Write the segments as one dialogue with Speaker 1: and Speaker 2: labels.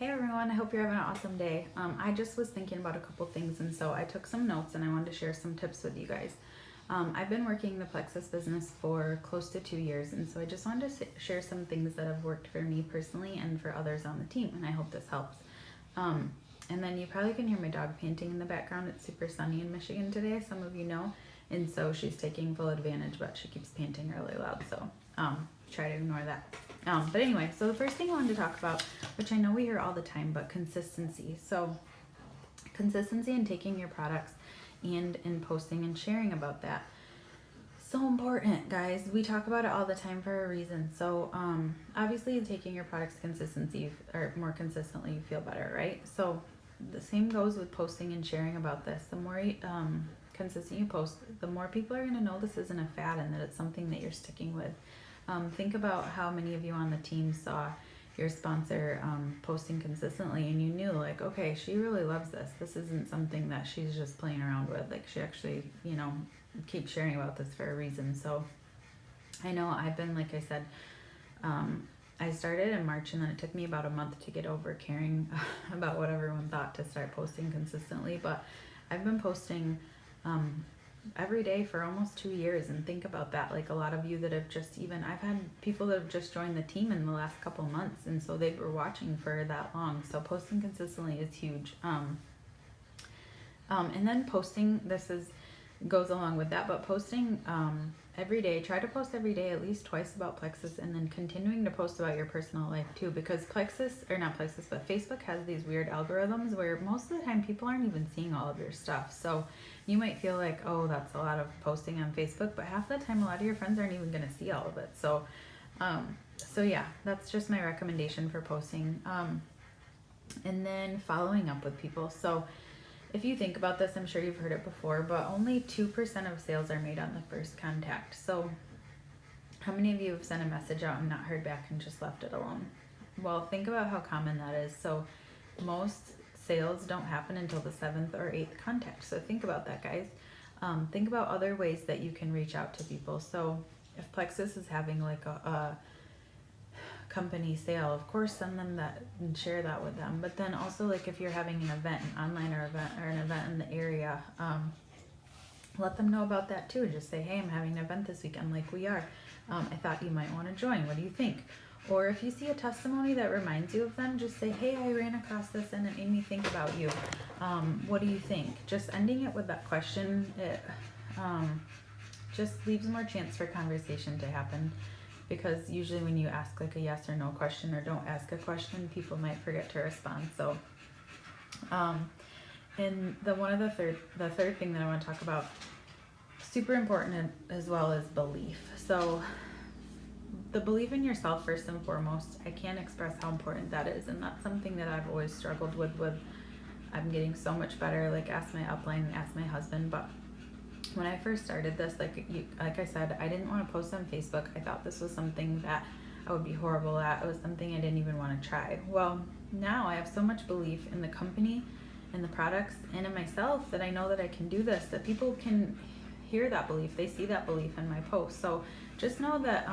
Speaker 1: Hey everyone, I hope you're having an awesome day. I just was thinking about a couple things, and so I took some notes and I wanted to share some tips with you guys. I've been working the Plexus business for close to 2 years, and so I just wanted to share some things that have worked for me personally and for others on the team, and I hope this helps. And then you probably can hear my dog panting in the background. It's super sunny in Michigan today, some of you know, and so she's taking full advantage, but she keeps panting really loud, so try to ignore that. But anyway, so the first thing I wanted to talk about, which I know we hear all the time, but consistency. So consistency in taking your products and in posting and sharing about that. So important, guys. We talk about it all the time for a reason. So obviously taking your products consistency or more consistently, you feel better, right? So the same goes with posting and sharing about this. The more consistent you post, the more people are going to know this isn't a fad and that it's something that you're sticking with. Think about how many of you on the team saw your sponsor posting consistently and you knew, like, okay, she really loves this. This isn't something that she's just playing around with. Like, she actually, keeps sharing about this for a reason. So I know I've been, like I said, I started in March, and then it took me about a month to get over caring about what everyone thought to start posting consistently. But I've been posting every day for almost 2 years, and think about that. Like, a lot of you that have I've had people that have just joined the team in the last couple months, and so they were watching for that long. So posting consistently is huge. And then posting, goes along with that, but posting every day, try to post every day at least twice about Plexus, and then continuing to post about your personal life too, because Facebook has these weird algorithms where most of the time people aren't even seeing all of your stuff. So you might feel like, oh, that's a lot of posting on Facebook, but half the time a lot of your friends aren't even going to see all of it. So yeah, that's just my recommendation for posting. And then following up with people. So if you think about this, I'm sure you've heard it before, but only 2% of sales are made on the first contact. So how many of you have sent a message out and not heard back and just left it alone? Well, think about how common that is. So most sales don't happen until the 7th or 8th contact. So think about that, guys. Think about other ways that you can reach out to people. So if Plexus is having like a company sale, of course send them that and share that with them. But then also, like, if you're having an event, an online or an event in the area, let them know about that too. Just say, hey, I'm having an event this weekend, like we are. I thought you might want to join. What do you think? Or if you see a testimony that reminds you of them, just say, hey, I ran across this and it made me think about you. What do you think? Just ending it with that question, it just leaves more chance for conversation to happen. Because usually when you ask like a yes or no question, or don't ask a question, people might forget to respond. So, and the third thing that I want to talk about, super important as well, is belief. So the belief in yourself first and foremost. I can't express how important that is, and that's something that I've always struggled with. I'm getting so much better. Like, ask my upline, ask my husband, but when I first started this, like I said, I didn't want to post on Facebook. I thought this was something that I would be horrible at. It was something I didn't even want to try. Well, now I have so much belief in the company, in the products, and in myself that I know that I can do this, that people can hear that belief. They see that belief in my posts. So just know that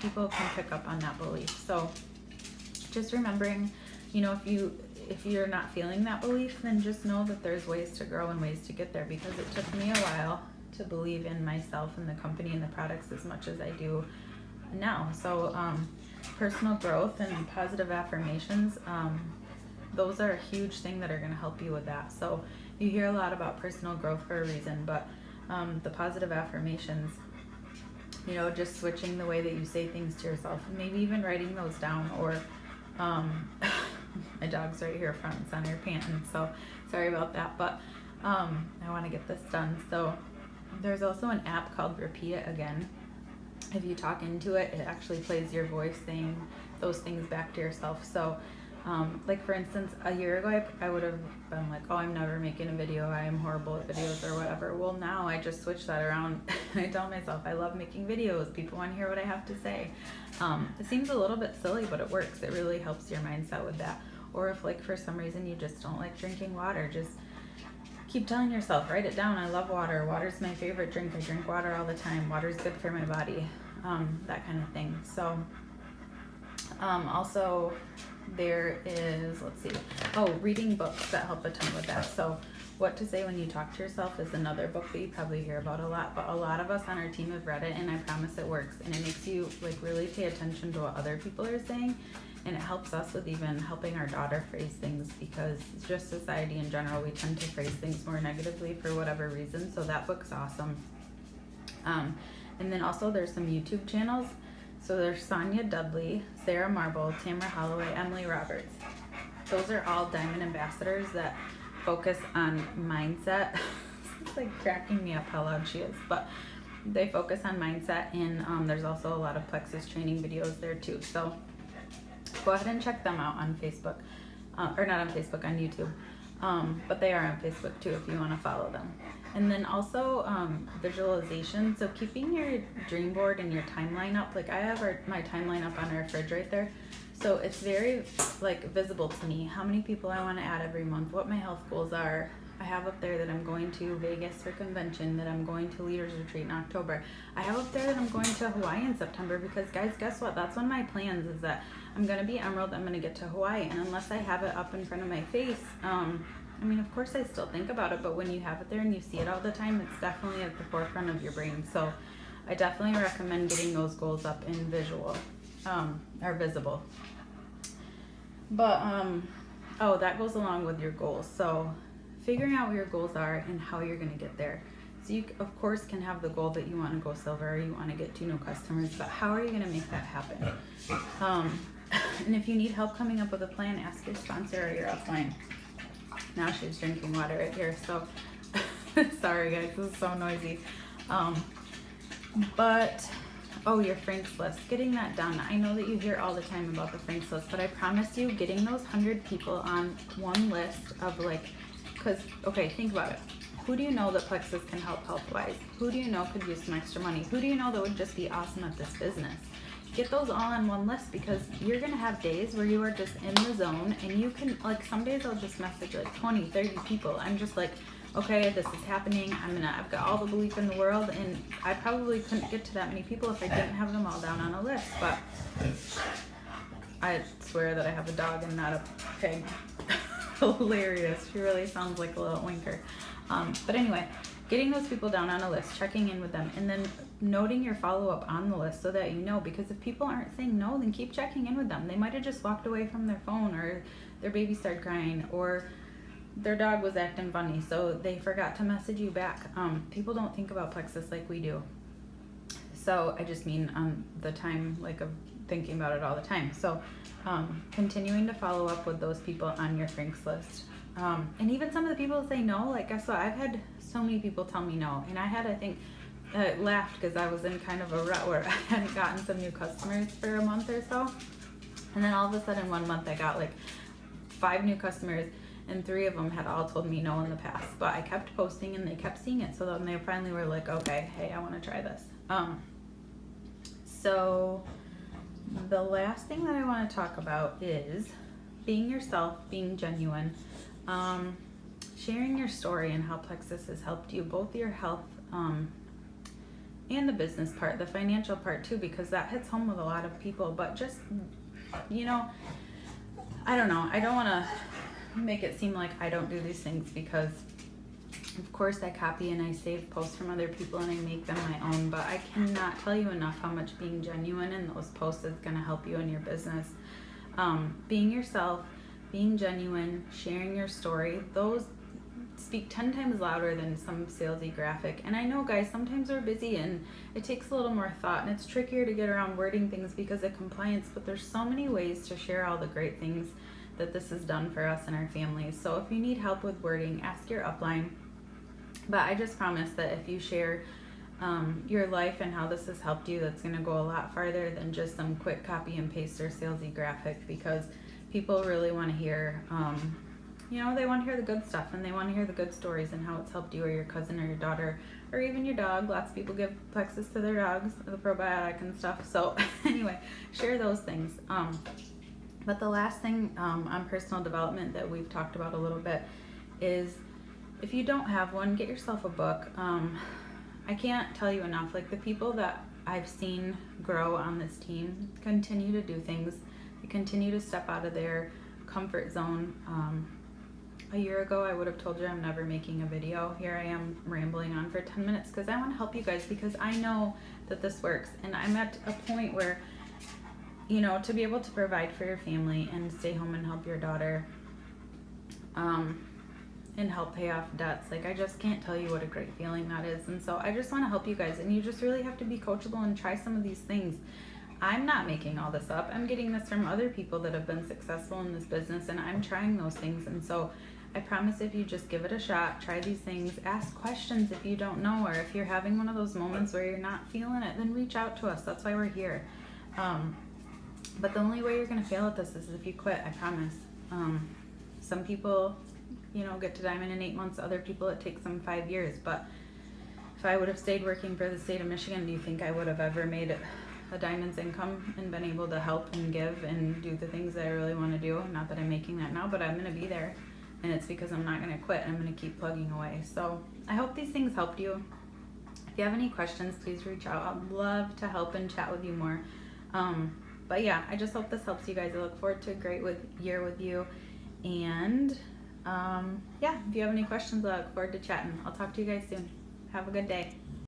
Speaker 1: people can pick up on that belief. So just remembering, if you're not feeling that belief, then just know that there's ways to grow and ways to get there, because it took me a while to believe in myself and the company and the products as much as I do now. So personal growth and positive affirmations, those are a huge thing that are going to help you with that. So you hear a lot about personal growth for a reason, but the positive affirmations, just switching the way that you say things to yourself, maybe even writing those down, or my dog's right here front and center panting, so sorry about that, but I want to get this done. So there's also an app called Repeat It Again. If you talk into it, it actually plays your voice saying those things back to yourself. So like, for instance, a year ago I would have been like, oh, I'm never making a video, I am horrible at videos, or whatever. Well, now I just switch that around. I tell myself I love making videos, people want to hear what I have to say. It seems a little bit silly, but it works. It really helps your mindset with that. Or if, like, for some reason you just don't like drinking water, just keep telling yourself, write it down, I love water, water's my favorite drink, I drink water all the time, water's good for my body, that kind of thing. So also there is, let's see, reading books that help a ton with that. So What to Say When You Talk to Yourself is another book that you probably hear about a lot, but a lot of us on our team have read it, and I promise it works, and it makes you like really pay attention to what other people are saying, and it helps us with even helping our daughter phrase things, because just society in general, we tend to phrase things more negatively for whatever reason. So that book's awesome. And then also there's some YouTube channels. So there's Sonia Dudley, Sarah Marble, Tamara Holloway, Emily Roberts. Those are all Diamond ambassadors that focus on mindset. It's like cracking me up how loud she is, but they focus on mindset, and there's also a lot of Plexus training videos there too. So go ahead and check them out on Facebook, or not on Facebook, on YouTube. But they are on Facebook too if you want to follow them. And then also visualization. So keeping your dream board and your timeline up. Like I have my timeline up on our fridge right there. So it's very like visible to me how many people I want to add every month, what my health goals are. I have up there that I'm going to Vegas for convention, that I'm going to Leaders Retreat in October. I have up there that I'm going to Hawaii in September, because guys, guess what? That's one of my plans, is that I'm going to be Emerald, I'm going to get to Hawaii. And unless I have it up in front of my face, I mean, of course I still think about it, but when you have it there and you see it all the time, it's definitely at the forefront of your brain. So I definitely recommend getting those goals up in visual, or visible. But, that goes along with your goals. So figuring out what your goals are and how you're going to get there. So you, of course, can have the goal that you want to go silver, or you want to get 2 new customers, but how are you going to make that happen? And if you need help coming up with a plan, ask your sponsor or your upline. Now she's drinking water right here, so sorry guys, this is so noisy. Your Franks list, getting that done. I know that you hear all the time about the Franks list, but I promise you, getting those 100 people on one list of think about it. Who do you know that Plexus can help health-wise? Who do you know could use some extra money? Who do you know that would just be awesome at this business? Get those all on one list, because you're going to have days where you are just in the zone, and you can, like, some days I'll just message like 20, 30 people. I'm just like, okay, this is happening. I've got all the belief in the world, and I probably couldn't get to that many people if I didn't have them all down on a list. But I swear that I have a dog and not a pig. Hilarious. She really sounds like a little winker. But anyway, getting those people down on a list, checking in with them, and then noting your follow-up on the list so that you know, because if people aren't saying no, then keep checking in with them. They might have just walked away from their phone, or their baby started crying, or their dog was acting funny, so they forgot to message you back. People don't think about Plexus like we do. So I just mean the time of thinking about it all the time. So continuing to follow up with those people on your Franks list. And even some of the people say no, like guess what? I've had so many people tell me no, and I laughed because I was in kind of a rut where I hadn't gotten some new customers for a month or so, and then all of a sudden 1 month I got like 5 new customers, and 3 of them had all told me no in the past, but I kept posting and they kept seeing it, so then they finally were like, okay, hey, I want to try this. So the last thing that I want to talk about is being yourself, being genuine, sharing your story and how Plexus has helped you, both your health and the business part, the financial part too, because that hits home with a lot of people. But just, I don't know, I don't want to make it seem like I don't do these things, because of course I copy and I save posts from other people and I make them my own, but I cannot tell you enough how much being genuine in those posts is going to help you in your business. Being yourself, being genuine, sharing your story, those speak 10 times louder than some salesy graphic. And I know, guys, sometimes we're busy and it takes a little more thought, and it's trickier to get around wording things because of compliance, but there's so many ways to share all the great things that this has done for us and our families. So if you need help with wording, ask your upline. But I just promise that if you share your life and how this has helped you, that's going to go a lot farther than just some quick copy and paste or salesy graphic, because people really want to hear, they want to hear the good stuff, and they want to hear the good stories and how it's helped you or your cousin or your daughter or even your dog. Lots of people give Plexus to their dogs, the probiotic and stuff. So anyway, share those things. But the last thing on personal development that we've talked about a little bit is, if you don't have one, get yourself a book. I can't tell you enough, like the people that I've seen grow on this team continue to do things they continue to step out of their comfort zone. A year ago, I would have told you I'm never making a video. Here I am rambling on for 10 minutes because I want to help you guys, because I know that this works. And I'm at a point where, you know, to be able to provide for your family and stay home and help your daughter, and help pay off debts, like, I just can't tell you what a great feeling that is. And so I just want to help you guys, and you just really have to be coachable and try some of these things. I'm not making all this up. I'm getting this from other people that have been successful in this business, and I'm trying those things. And so I promise, if you just give it a shot, try these things, ask questions if you don't know, or if you're having one of those moments where you're not feeling it, then reach out to us. That's why we're here. But the only way you're going to fail at this is if you quit, I promise. Some people, you know, get to diamond in 8 months. Other people, it takes them 5 years. But if I would have stayed working for the state of Michigan, do you think I would have ever made a diamond's income and been able to help and give and do the things that I really want to do? Not that I'm making that now, but I'm going to be there. And it's because I'm not going to quit. I'm going to keep plugging away. So I hope these things helped you. If you have any questions, please reach out. I'd love to help and chat with you more. But yeah, I just hope this helps you guys. I look forward to a great year with you. And yeah, if you have any questions, I look forward to chatting. I'll talk to you guys soon. Have a good day.